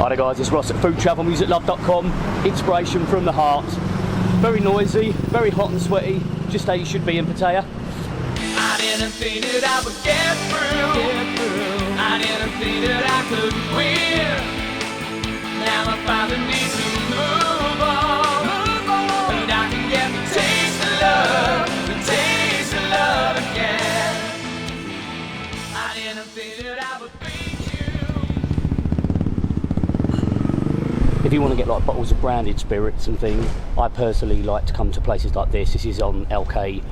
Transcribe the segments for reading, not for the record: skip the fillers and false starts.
Hi there guys, it's Ross at FoodTravelMusicLove.com. Inspiration from the heart. Very noisy, very hot and sweaty, just how you should be in Pattaya. I didn't think that I would get through. I didn't think that I could win. Now I finally need to move on. And I can get the taste of love again. I didn't think that I would beat you. If you want to get like bottles of branded spirits and things, I personally like to come to places like this. This is on LK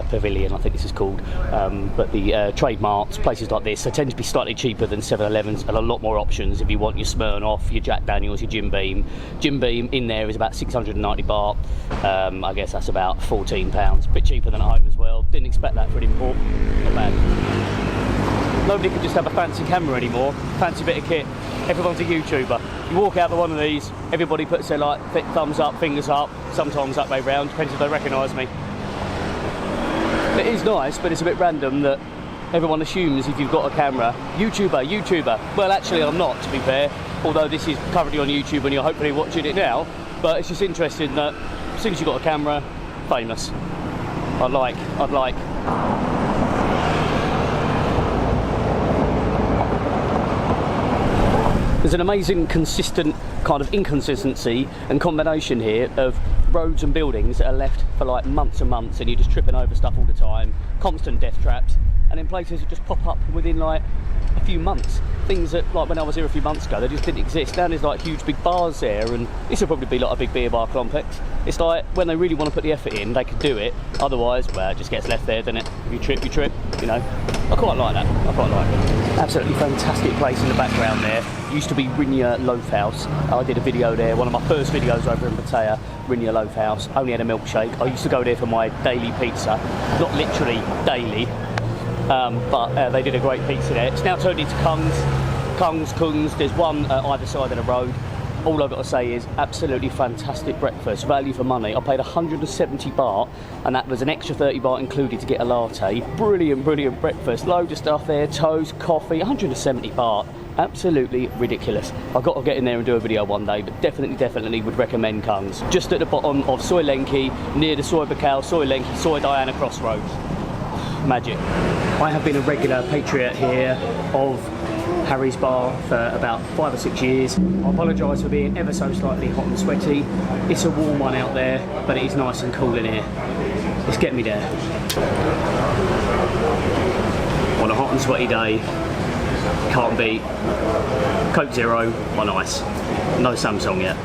Pavilion, I think this is called. But the trade marts, places like this, they tend to be slightly cheaper than 7-Elevens and a lot more options if you want your Smirnoff, your Jack Daniels, your Jim Beam. Jim Beam in there is about 690 baht. I guess that's about £14. A bit cheaper than at home as well. Didn't expect that for an import. Not bad. Nobody can just have a fancy camera anymore, fancy bit of kit. Everyone's a YouTuber. You walk out to one of these, everybody puts their like thumbs up, fingers up, sometimes that way round, depends if they recognise me. It is nice, but it's a bit random that everyone assumes if you've got a camera, YouTuber. Well, actually I'm not, to be fair, although this is currently on YouTube and you're hopefully watching it now, but it's just interesting that as soon as you've got a camera, famous. I'd like. There's an amazing consistent kind of inconsistency and combination here of roads and buildings that are left for like months and months, and you're just tripping over stuff all the time, constant death traps, and then places that just pop up within like a few months. Things that, like when I was here a few months ago, they just didn't exist. Now there's like huge big bars there, and this will probably be like a big beer bar complex. It's like when they really want to put the effort in, they could do it. Otherwise, well, it just gets left there, doesn't it? If you trip, you know. I quite like that. I quite like it. Absolutely fantastic place in the background there. Used to be Rinya Loaf House. I did a video there, one of my first videos over in Pattaya, Rinya Loaf House. Only had a milkshake. I used to go there for my daily pizza. Not literally daily, but they did a great pizza there. It's now turned into Kungs. There's one either side of the road. All I've got to say is absolutely fantastic breakfast, value for money. I paid 170 baht, and that was an extra 30 baht included to get a latte. Brilliant breakfast. Load of stuff there, toast, coffee, 170 baht. Absolutely ridiculous. I've got to get in there and do a video one day, but definitely would recommend Kungs. Just at the bottom of Soi Lenki, near the Soi Buakhao, Soi Lenki, Soi Diana crossroads. Magic. I have been a regular patriot here of Harry's Bar for about 5 or 6 years. I apologise for being ever so slightly hot and sweaty. It's a warm one out there, but it is nice and cool in here. Let's get me there. On a hot and sweaty day, can't beat Coke Zero on ice. No Samsung yet.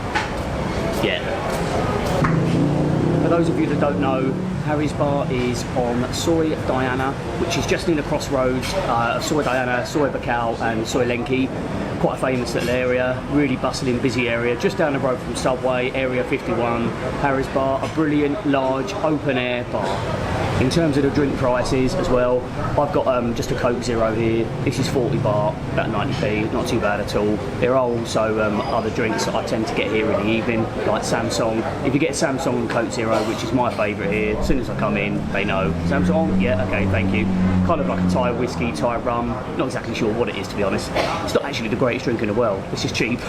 For those of you that don't know, Harry's Bar is on Soi Diana, which is just near the crossroads of Soi Diana, Soi Buakhao and Soi Lenki. Quite a famous little area, really bustling, busy area, just down the road from Subway, Area 51. Harry's Bar, a brilliant, large, open-air bar. In terms of the drink prices as well, I've got just a Coke Zero here. This is 40 baht, about 90p, not too bad at all. There are also other drinks that I tend to get here in the evening, like Samsung. If you get Samsung and Coke Zero, which is my favourite here, as soon as I come in, they know. Samsung? Yeah, okay, thank you. Kind of like a Thai whiskey, Thai rum. Not exactly sure what it is, to be honest. It's not actually the greatest drink in the world. It's just cheap.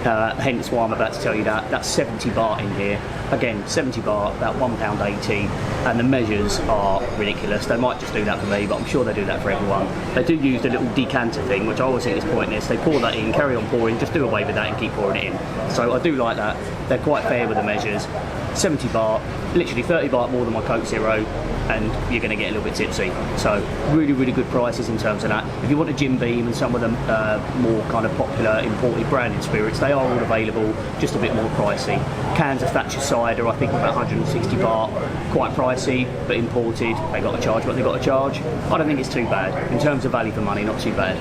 Hence why I'm about to tell you that. That's 70 baht in here. Again, 70 baht, about £1.80, and the measures are ridiculous. They might just do that for me, but I'm sure they do that for everyone. They do use the little decanter thing, which I always think is pointless. They pour that in, carry on pouring, just do away with that and keep pouring it in. So I do like that. They're quite fair with the measures. 70 baht, literally 30 baht more than my Coke Zero, and you're going to get a little bit tipsy. So really good prices in terms of that. If you want a Jim Beam and some of the more kind of popular imported branded spirits, they are all available, just a bit more pricey. Cans of Thatcher cider, I think about 160 baht, quite pricey, but imported. They got to charge what they got to charge. I don't think it's too bad. In terms of value for money, not too bad.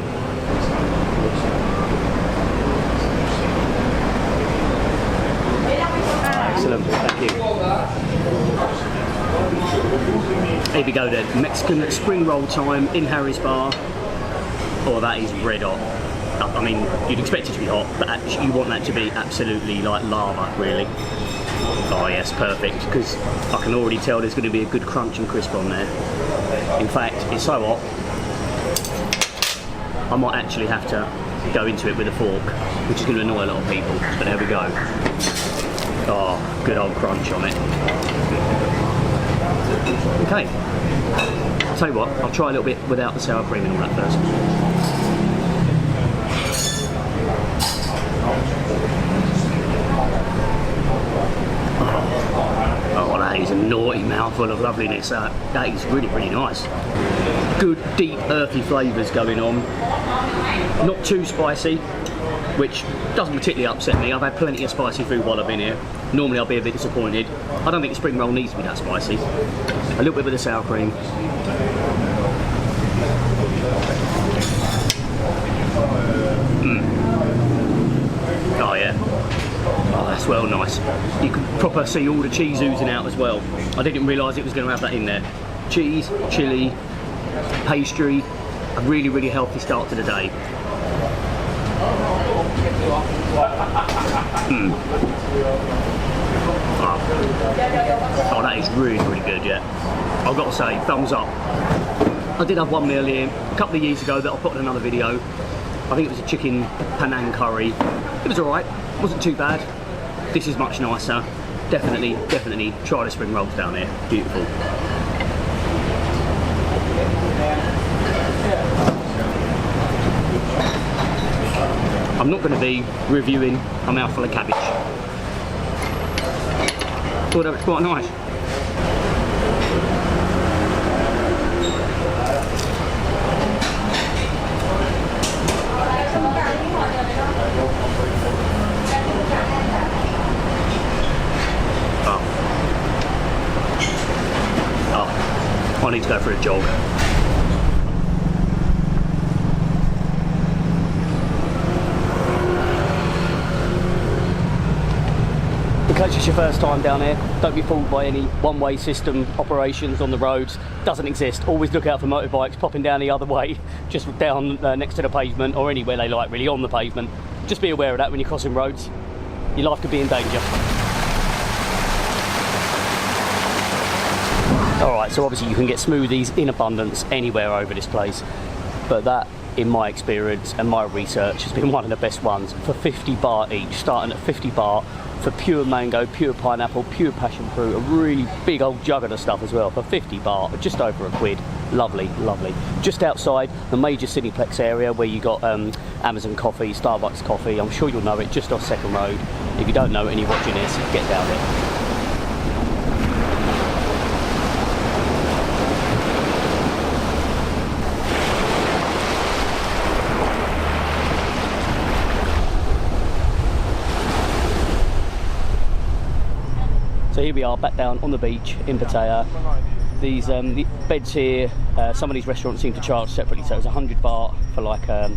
Excellent, thank you. Here we go then, Mexican spring roll time in Harry's Bar. Oh, that is red hot. I mean, you'd expect it to be hot, but actually you want that to be absolutely like lava, really. Oh yes, perfect, because I can already tell there's going to be a good crunch and crisp on there. In fact, it's so hot, I might actually have to go into it with a fork, which is going to annoy a lot of people, but there we go. Oh, good old crunch on it. Okay, I'll tell you what, I'll try a little bit without the sour cream and all that first. Oh, that is a naughty mouthful of loveliness. That is really, really nice. Good, deep, earthy flavours going on. Not too spicy, which doesn't particularly upset me. I've had plenty of spicy food while I've been here. Normally I'll be a bit disappointed. I don't think the spring roll needs to be that spicy. A little bit with the sour cream. Oh yeah. Oh, that's well nice. You can proper see all the cheese oozing out as well. I didn't realise it was going to have that in there. Cheese, chilli, pastry. A really, really healthy start to the day. Oh, that is really, really good, yeah. I've got to say, thumbs up. I did have one meal here a couple of years ago that I'll put in another video. I think it was a chicken Penang curry. It was alright, wasn't too bad. This is much nicer. Definitely, definitely try the spring rolls down here. Beautiful. I'm not going to be reviewing a mouthful of cabbage. Thought that was quite nice. Oh, I need to go for a jog. In case it's your first time down here, don't be fooled by any one-way system operations on the roads. Doesn't exist. Always look out for motorbikes popping down the other way, just down next to the pavement, or anywhere they like, really, on the pavement. Just be aware of that when you're crossing roads. Your life could be in danger. Alright, so obviously you can get smoothies in abundance anywhere over this place, but that, in my experience and my research, has been one of the best ones. For 50 baht each, starting at 50 baht for pure mango, pure pineapple, pure passion fruit, a really big old jug of the stuff as well for 50 baht, just over a quid. Lovely, lovely. Just outside the major Cineplex area where you got Amazon coffee, Starbucks coffee. I'm sure you'll know it, just off Second Road. If you don't know it and you're watching this, get down there. So here we are, back down on the beach in Pattaya. These the beds here, some of these restaurants seem to charge separately, so it's 100 baht for like a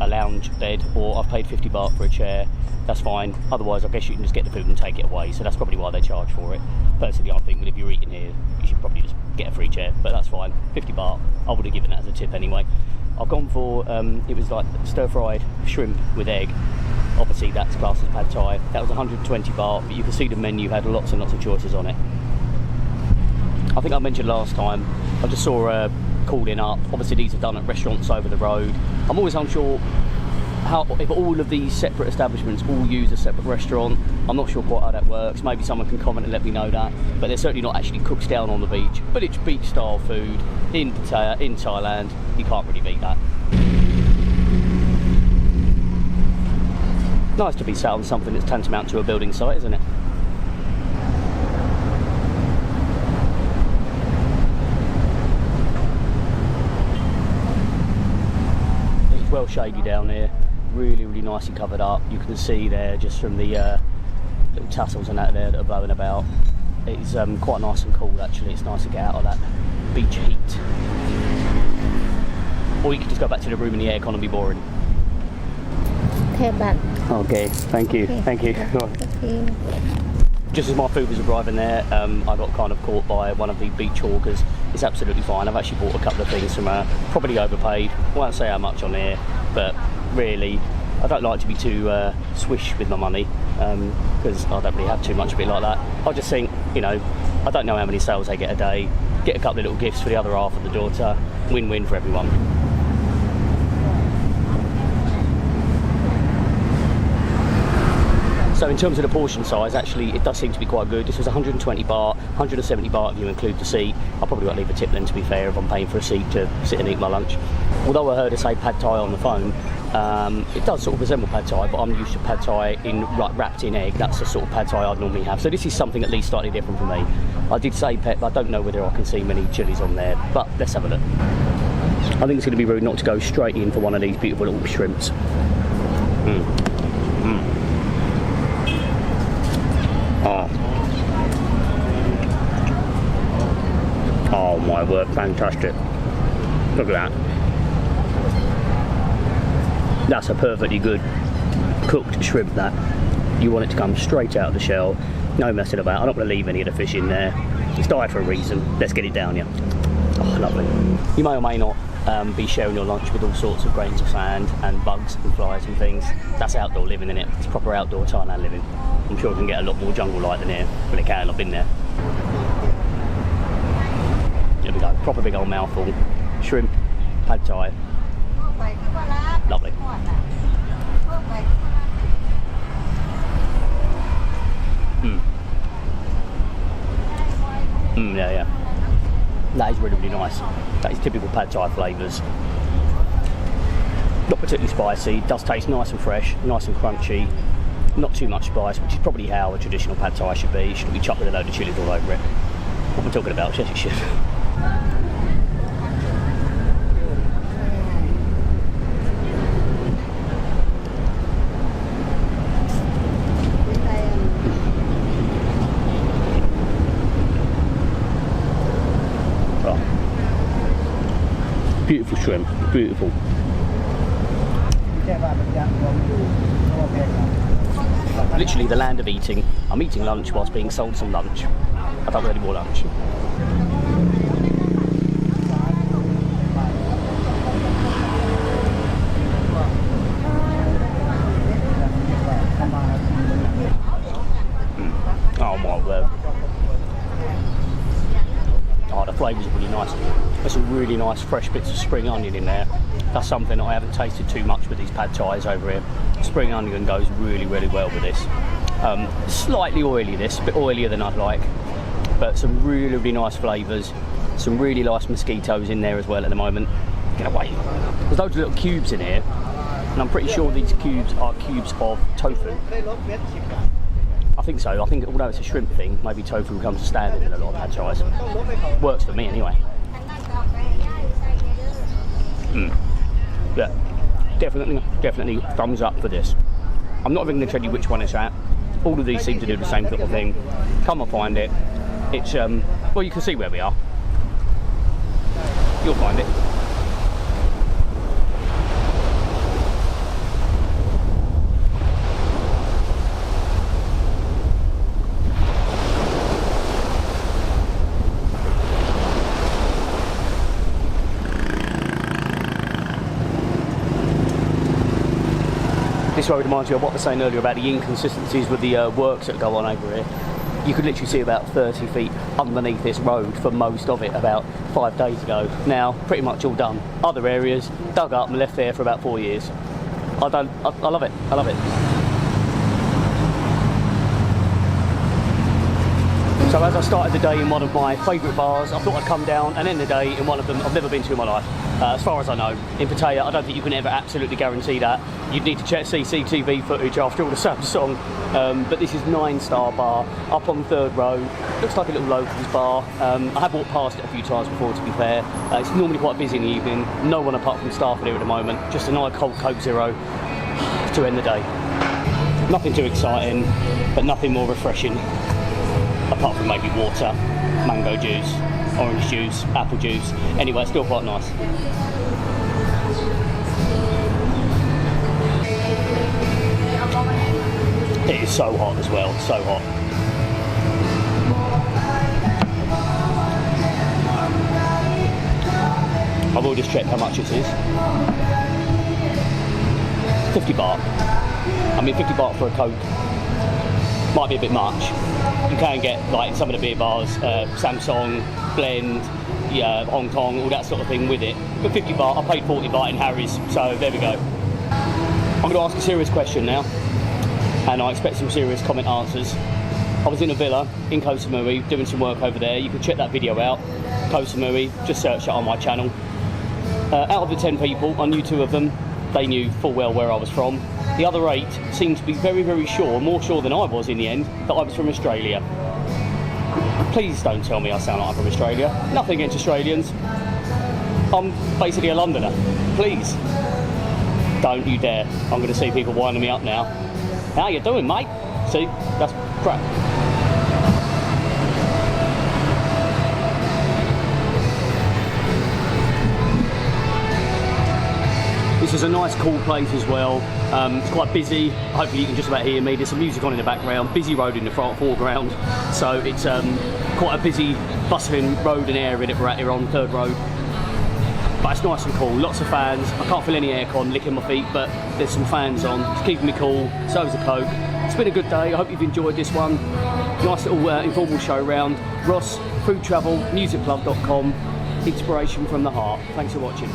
lounge bed, or I've paid 50 baht for a chair. That's fine. Otherwise, I guess you can just get the food and take it away, so that's probably why they charge for it. Personally, I think that if you're eating here, you should probably just get a free chair, but that's fine. 50 baht, I would have given that as a tip anyway. I've gone for, it was like stir-fried shrimp with egg. Obviously that's classed as pad thai. That was 120 baht, but you can see the menu had lots and lots of choices on it. I think I mentioned last time, I just saw calling up. Obviously these are done at restaurants over the road. I'm always unsure if all of these separate establishments all use a separate restaurant. I'm not sure quite how that works. Maybe someone can comment and let me know that. But they're certainly not actually cooked down on the beach. But it's beach style food in Pattaya, in Thailand. You can't really beat that. Nice to be sat on something that's tantamount to a building site, isn't it? It's well shady down here, really, really nicely covered up. You can see there just from the little tassels and that there that are blowing about. It's quite nice and cool actually. It's nice to get out of that beach heat. Or you could just go back to the room and the aircon and be boring. Okay, thank you, okay. Thank you. Okay. Just as my food was arriving there, I got kind of caught by one of the beach hawkers. It's absolutely fine. I've actually bought a couple of things from her, probably overpaid. I won't say how much on here, but really, I don't like to be too swish with my money, because I don't really have too much of it like that. I just think, you know, I don't know how many sales they get a day, get a couple of little gifts for the other half of the daughter, win-win for everyone. So in terms of the portion size, actually it does seem to be quite good. This was 120 baht, 170 baht if you include the seat. I'll probably got to leave a tip then, to be fair, if I'm paying for a seat to sit and eat my lunch. Although I heard her say pad thai on the phone, it does sort of resemble pad thai, but I'm used to pad thai in wrapped in egg. That's the sort of pad thai I'd normally have. So this is something at least slightly different for me. I did say pep, I don't know whether I can see many chilies on there, but let's have a look. I think it's going to be rude not to go straight in for one of these beautiful little shrimps. Oh my word, fantastic. Look at that. That's a perfectly good cooked shrimp, that. You want it to come straight out of the shell, no messing about. I'm not going to leave any of the fish in there. It's died for a reason. Let's get it down here. Oh, lovely. You may or may not be sharing your lunch with all sorts of grains of sand and bugs and flies and things. That's outdoor living, isn't it? It's proper outdoor Thailand living. I'm sure it can get a lot more jungle-like than here. Well, it can. I've been there. There we go. Proper big old mouthful. Shrimp, pad thai. Lovely. Yeah. That is really, really nice. That is typical pad thai flavours. Not particularly spicy. Does taste nice and fresh, nice and crunchy. Not too much spice, which is probably how a traditional pad thai should be. It shouldn't be chopped with a load of chilies all over it. What we're talking about, yes it should. Beautiful shrimp, beautiful. Literally the land of eating. I'm eating lunch whilst being sold some lunch. I don't want any more lunch. Oh my word. Oh, the flavours are really nice. There's some really nice fresh bits of spring onion in there. That's something I haven't tasted too much with these pad thais over here. Spring onion goes really, really well with this. Slightly oily this, a bit oilier than I'd like, but some really, really nice flavours. Some really nice mosquitoes in there as well at the moment. Get away. There's loads of little cubes in here, and I'm pretty sure these cubes are cubes of tofu. I think so. I think although it's a shrimp thing, maybe tofu becomes a standard in a lot of pad thais. Works for me anyway. Yeah, definitely thumbs up for this. I'm not even going to tell you which one it's at. All of these seem to do the same sort of thing. Come and find it. It's well, you can see where we are. You'll find it. This road reminds me of what I was saying earlier about the inconsistencies with the works that go on over here. You could literally see about 30 feet underneath this road for most of it about 5 days ago. Now, pretty much all done. Other areas dug up and left there for about 4 years. I love it. I love it. So as I started the day in one of my favourite bars, I thought I'd come down and end the day in one of them I've never been to in my life. As far as I know, in Pattaya. I don't think you can ever absolutely guarantee that. You'd need to check CCTV footage after all the Samsung. But this is 9-star bar, up on 3rd row. Looks like a little locals bar. I have walked past it a few times before, to be fair. It's normally quite busy in the evening. No one apart from staff here at the moment. Just a nice cold Coke Zero to end the day. Nothing too exciting, but nothing more refreshing. Apart from maybe water, mango juice, orange juice, apple juice. Anyway, it's still quite nice. It is so hot as well, so hot. I will just check how much it is. 50 baht. I mean, 50 baht for a Coke might be a bit much. You can get, like, some of the beer bars, Samsung, Blend, yeah, Hong Kong, all that sort of thing with it. But 50 baht, I paid 40 baht in Harry's, so there we go. I'm going to ask a serious question now. and I expect some serious comment answers. I was in a villa in Koh Samui doing some work over there. You can check that video out, Koh Samui, just search it on my channel. Out of the 10 people, I knew 2 of them. They knew full well where I was from. The other 8 seemed to be very, very sure, more sure than I was in the end, that I was from Australia. Please don't tell me I sound like I'm from Australia. Nothing against Australians. I'm basically a Londoner. Please. Don't you dare. I'm going to see people winding me up now. How you doing, mate? See, that's crap. This is a nice cool place as well. It's quite busy. Hopefully you can just about hear me. There's some music on in the background. Busy road in the foreground. So it's quite a busy, bustling road and area that we're at here on 3rd Road. But it's nice and cool. Lots of fans. I can't feel any aircon licking my feet, but there's some fans on. It's keeping me cool. So is a Coke. It's been a good day. I hope you've enjoyed this one. Nice little informal show round. Ross, FoodTravelMusicLove.com. Inspiration from the heart. Thanks for watching.